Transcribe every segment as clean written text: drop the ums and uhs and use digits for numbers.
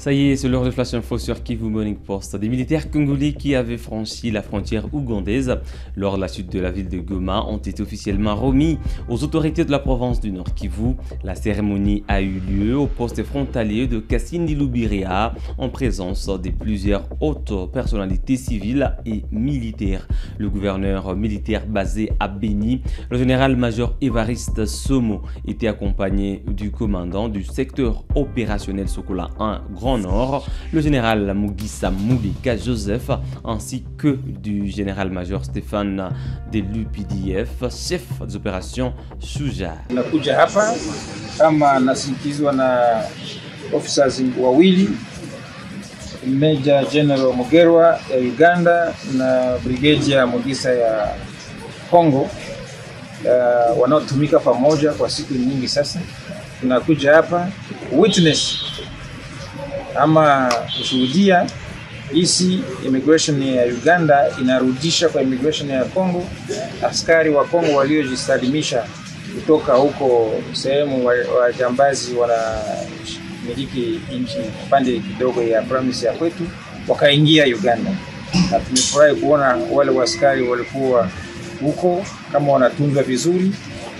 Ça y est, c'est l'heure de Flash Info sur Kivu Morning Post. Des militaires congolais qui avaient franchi la frontière ougandaise lors de la chute de la ville de Goma ont été officiellement remis aux autorités de la province du Nord Kivu. La cérémonie a eu lieu au poste frontalier de Kasindi-Lubiria en présence de plusieurs hautes personnalités civiles et militaires. Le gouverneur militaire basé à Beni, le général-major Évariste Somo, était accompagné du commandant du secteur opérationnel Sokola 1 Grand Nord, le général Mugisa Moulika Joseph, ainsi que du général-major Stéphane de l'UPDF, chef des opérations Shuja. Nakuja hapa kama nasindikizwa na officers wawili, Major General Mugerwa ya Uganda na Brigadier Mugisa ya Kongo, wanaotumika pamoja kwa siku nyingi sasa. Tunakuja hapa witness ama kushuhudia isi immigration ya Uganda inarudisha kwa immigration ya Kongo askari wa Kongo waliojisalimisha kutoka huko sehemu wajambazi wanamiliki nchi pande kidogo ya province ya kwetu wakaingia Uganda. Na tumefurahi kuona wale askari walikuwa huko kama wanatunzwa vizuri,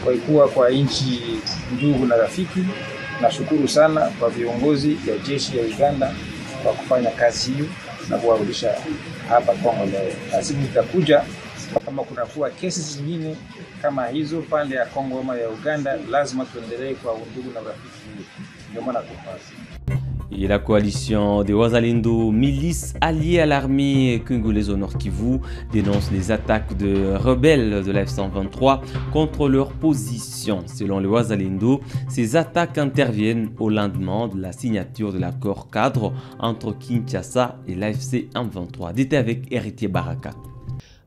walikuwa kwa nchi ndugu na rafiki. Nashukuru sana kwa viongozi ya jeshi ya Uganda kwa kufanya kazi hiyo na kuwarudisha hapa Kongo leo. Lazima itakuja kama kunakuwa kesi zingine kama hizo pande ya Kongo ama ya Uganda, lazima tuendelee kwa ndugu na rafiki. Ndio maana tupasi. Et la coalition des Wazalendo, milices alliées à l'armée congolaise au Nord Kivu, dénonce les attaques de rebelles de la F-123 contre leur position. Selon les Wazalendo, ces attaques interviennent au lendemain de la signature de l'accord cadre entre Kinshasa et l'AFC M23. Détail avec Héritier Baraka.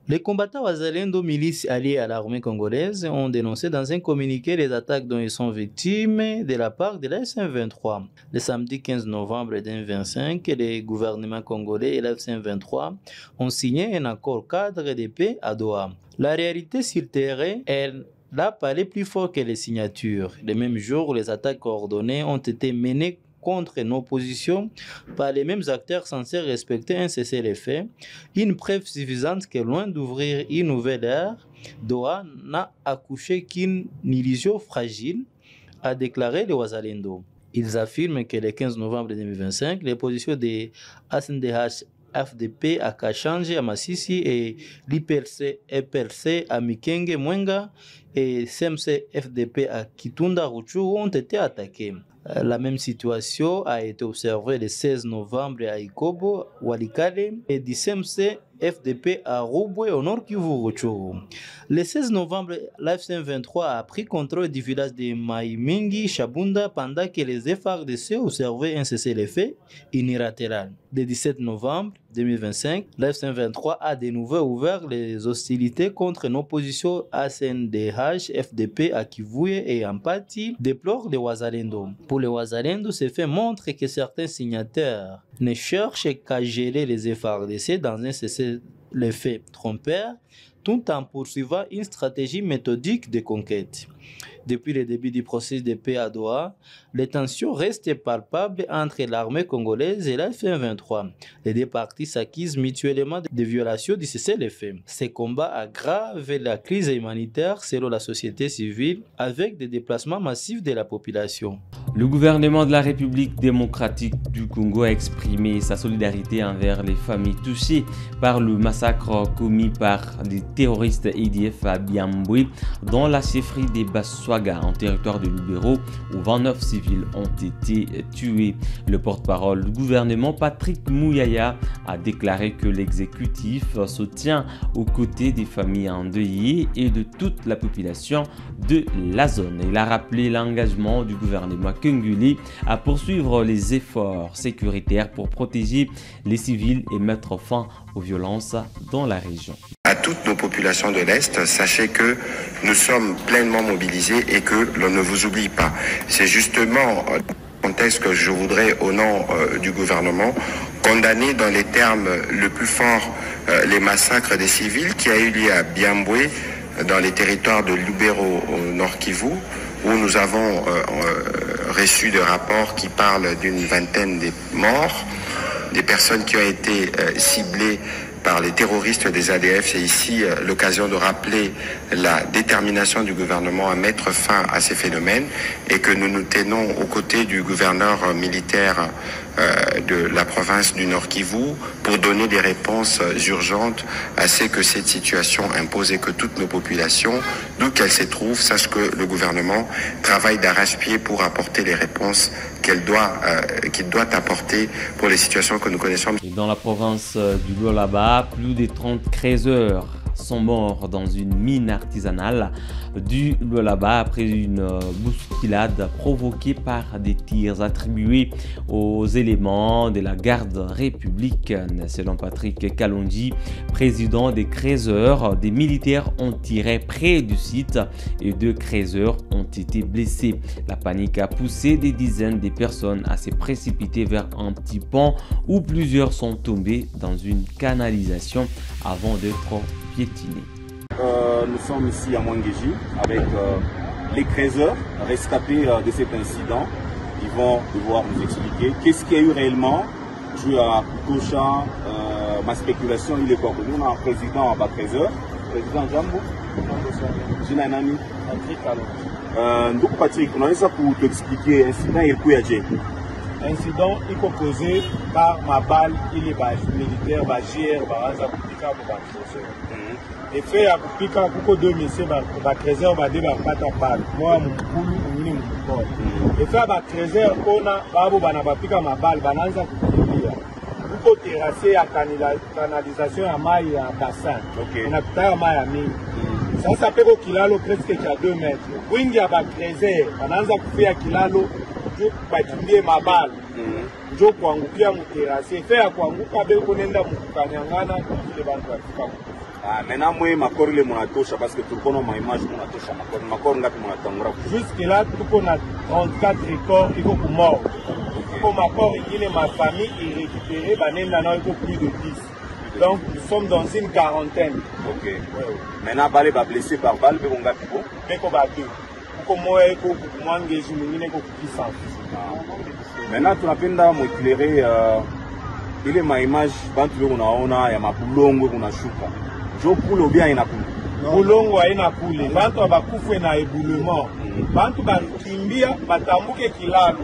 Les combattants Wazalendo, milices alliés à l'armée congolaise, ont dénoncé dans un communiqué les attaques dont ils sont victimes de la part de la SM23. Le samedi 15 novembre 2025, les gouvernements congolais et la SM23 ont signé un accord cadre de paix à Doha. La réalité sur le terrain, elle n'a pas allé plus fort que les signatures. Le même jour, les attaques coordonnées ont été menées contre nos positions par les mêmes acteurs censés respecter un cessez-le-feu, une preuve suffisante que loin d'ouvrir une nouvelle ère, Doha n'a accouché qu'une illusion fragile, a déclaré le Wazalendo. Ils affirment que le 15 novembre 2025, les positions des ASNDH FDP à Kachange, à Massissi et l'IPLC EPLC à Mikenge, Mwenga et CMC FDP à Kitunda, Rutshuru ont été attaqués. La même situation a été observée le 16 novembre à Ikobo, Walikale et du CMC FDP à Rubwe au nord Kivu Rutshuru. Le 16 novembre, l'AFC-M23 a pris contrôle du village de Maimingi, Shabunda, pendant que les FARDC observaient un cessez-le-feu unilatéral. Le 17 novembre 2025, l'AFC-M23 a de nouveau ouvert les hostilités contre nos positions ASNDH, FDP à Kivu et Ampati, déplore les Wazalendo. Pour les Wazalendo, ce fait montre que certains signataires ne cherchent qu'à gérer les FARDC dans un cessez-le-feu trompeur, tout en poursuivant une stratégie méthodique de conquête. Depuis le début du processus de paix à Doha, les tensions restent palpables entre l'armée congolaise et la F-23. Les deux parties s'accusent mutuellement des violations du cessez-le-feu. Ces combats aggravent la crise humanitaire selon la société civile avec des déplacements massifs de la population. Le gouvernement de la République démocratique du Congo a exprimé sa solidarité envers les familles touchées par le massacre commis par les terroristes EDF à Byambwe dans la chefferie des Basswaga en territoire de Lubero où 29 civils ont été tués. Le porte-parole du gouvernement Patrick Mouyaya a déclaré que l'exécutif se tient aux côtés des familles endeuillées et de toute la population de la zone. Il a rappelé l'engagement du gouvernement congolais à poursuivre les efforts sécuritaires pour protéger les civils et mettre fin aux violences dans la région. À toutes nos populations de l'Est, sachez que nous sommes pleinement mobilisés et que l'on ne vous oublie pas. C'est justement le contexte que je voudrais, au nom du gouvernement, condamner dans les termes le plus forts les massacres des civils qui a eu lieu à Byambwe, dans les territoires de Lubero au Nord Kivu, où nous avons reçu de rapports qui parlent d'une vingtaine de morts, des personnes qui ont été ciblées par les terroristes des ADF. C'est ici l'occasion de rappeler la détermination du gouvernement à mettre fin à ces phénomènes et que nous nous tenons aux côtés du gouverneur militaire de la province du Nord Kivu pour donner des réponses urgentes à ce que cette situation impose et que toutes nos populations, d'où qu'elles se trouvent, sachent que le gouvernement travaille d'arrache-pied pour apporter les réponses qu'il doit apporter pour les situations que nous connaissons. Et dans la province du Lualaba, plus de 30 creuseurs sont morts dans une mine artisanale du Lualaba après une bousculade provoquée par des tirs attribués aux éléments de la garde républicaine. Selon Patrick Kalonji, président des creuseurs, des militaires ont tiré près du site et 2 creuseurs ont été blessés. La panique a poussé des dizaines de personnes à se précipiter vers un petit pont où plusieurs sont tombés dans une canalisation avant d'être piétinés. Nous sommes ici à Mwangeji avec les creuseurs rescapés de cet incident. Ils vont devoir nous expliquer qu'est-ce qu'il y a eu réellement. Je à Kukosha, ma spéculation, il est quoi? Nous avons un président à Bakreuseur, président Jambo. J'ai un ami. Donc Patrick, on a ça pour t'expliquer l'incident et le coup incident est composé par ma balle, il est militaire, GR, Baranza Kupika, et fait à Kupika, Kuko 2000, ba trésor, ba débat, pata balle. Moi, mon boulot, mon mini, mon corps. Et fait à trésor, on a, Babo, Banabapika, ma balle, Bananza Kupika. Kuko terrassé à canalisation à maille à bassin. On a tout à maille à mine. Ça s'appelle au Kilalo presque à 2 mètres. Wingi à ba trésor, Bananza Kupika Kilalo. Bakimbie mabala njo kuangukia muterasi fe ya kuanguka be kunenda mukanyangana kile bantu bafika. Maintenant moi makoro ile munatosha parce que tulikono ma image munatosha makoro ngapi munatangura jusque là tuko na 34 records iko ku mort ko makoro ile ma famille est récupérée banenda na iko plus de 10. Donc nous sommes dans une quarantaine. OK. Maintenant balé ba blessé par balle be ngapi ko be ko ba 2. Maintenant tunapenda muéclairer ile ma image bantu unaona ya mabulongo kunashuka jo pulo bien inakula bulongo haina kule bantu abakufe na éboulement bantu bakimbia batambuke kilalo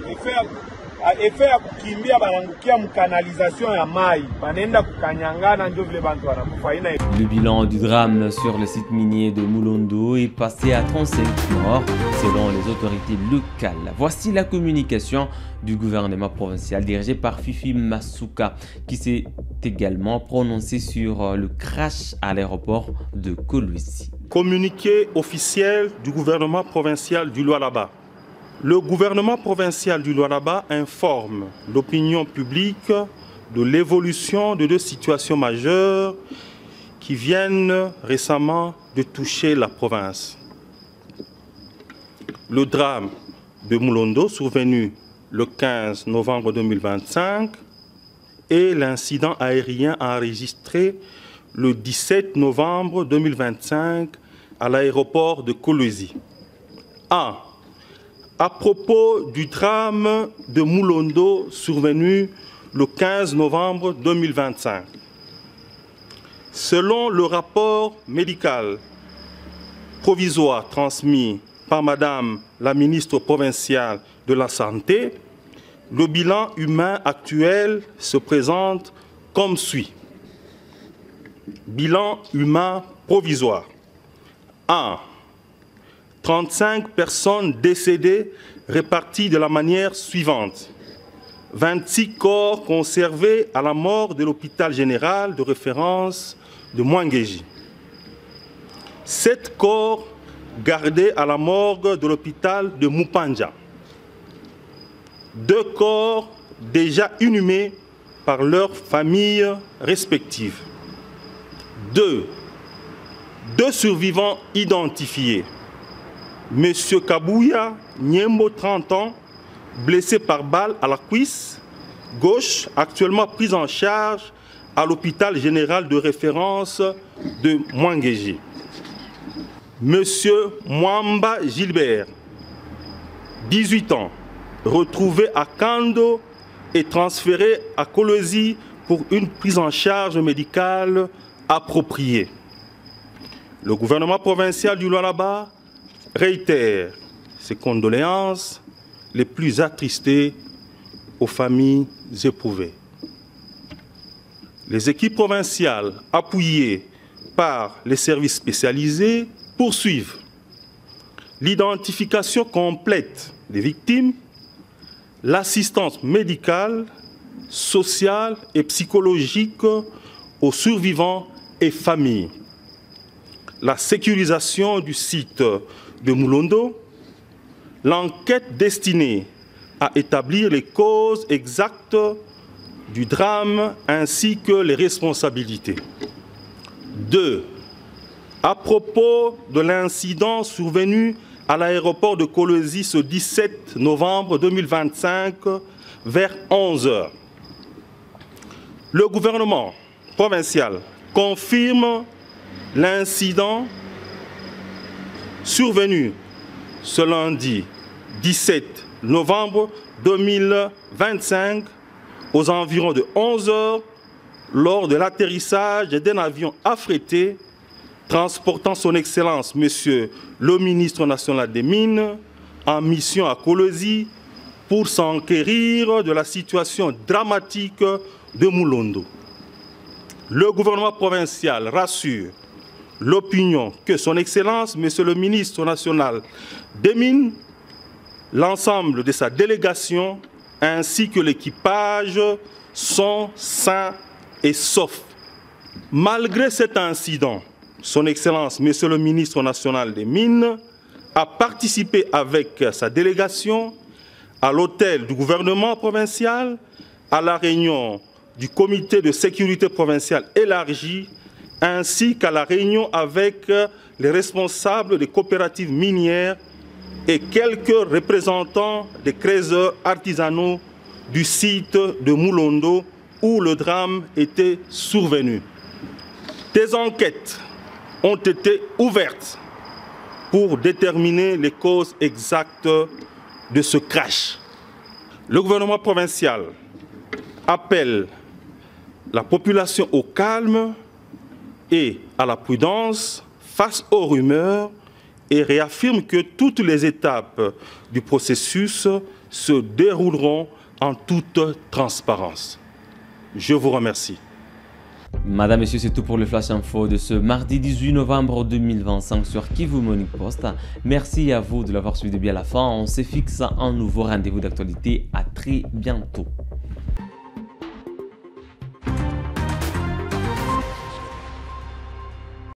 efe ya kukimbia banangukia mkanalisation ya mai banenda kukanyangana ndio vile bantu wanakufa haina. Le bilan du drame sur le site minier de Mulondo est passé à 35 morts selon les autorités locales. Voici la communication du gouvernement provincial dirigé par Fifi Masuka qui s'est également prononcé sur le crash à l'aéroport de Kolwezi. Communiqué officiel du gouvernement provincial du Lualaba. Le gouvernement provincial du Lualaba informe l'opinion publique de l'évolution de 2 situations majeures qui viennent récemment de toucher la province. Le drame de Mulondo survenu le 15 novembre 2025 et l'incident aérien enregistré le 17 novembre 2025 à l'aéroport de Kolwezi. À propos du drame de Mulondo survenu le 15 novembre 2025. Selon le rapport médical provisoire transmis par Madame la ministre provinciale de la Santé, le bilan humain actuel se présente comme suit. Bilan humain provisoire. 1. 35 personnes décédées réparties de la manière suivante. 26 corps conservés à la morgue de l'hôpital général de référence de Mwangeji. 7 corps gardés à la morgue de l'hôpital de Mupanja. 2 corps déjà inhumés par leurs familles respectives. 2 survivants identifiés. Monsieur Kabouya Nyembo, 30 ans, blessé par balle à la cuisse gauche, actuellement pris en charge à l'hôpital général de référence de Mwangeji. Monsieur Mwamba Gilbert, 18 ans, retrouvés à Kando et transférés à Kolwezi pour une prise en charge médicale appropriée. Le gouvernement provincial du Lualaba réitère ses condoléances les plus attristées aux familles éprouvées. Les équipes provinciales, appuyées par les services spécialisés, poursuivent l'identification complète des victimes, l'assistance médicale, sociale et psychologique aux survivants et familles, la sécurisation du site de Moulondo, l'enquête destinée à établir les causes exactes du drame ainsi que les responsabilités. 2. À propos de l'incident survenu à l'aéroport de Kolwezi ce 17 novembre 2025 vers 11 h. Le gouvernement provincial confirme l'incident survenu ce lundi 17 novembre 2025 aux environs de 11 h lors de l'atterrissage d'un avion affrété transportant son Excellence, Monsieur le ministre national des Mines, en mission à Kolwezi pour s'enquérir de la situation dramatique de Moulondo. Le gouvernement provincial rassure l'opinion que son Excellence, Monsieur le ministre national des Mines, l'ensemble de sa délégation ainsi que l'équipage sont sains et saufs. Malgré cet incident, son Excellence, Monsieur le ministre national des Mines, a participé avec sa délégation à l'hôtel du gouvernement provincial, à la réunion du comité de sécurité provincial élargi, ainsi qu'à la réunion avec les responsables des coopératives minières et quelques représentants des creuseurs artisanaux du site de Moulondo où le drame était survenu. Des enquêtes ont été ouvertes pour déterminer les causes exactes de ce crash. Le gouvernement provincial appelle la population au calme et à la prudence face aux rumeurs et réaffirme que toutes les étapes du processus se dérouleront en toute transparence. Je vous remercie. Madame, Messieurs, c'est tout pour le Flash Info de ce mardi 18 novembre 2025 sur Kivu Morning Post. Merci à vous de l'avoir suivi de bien à la fin. On se fixe un nouveau rendez-vous d'actualité. À très bientôt.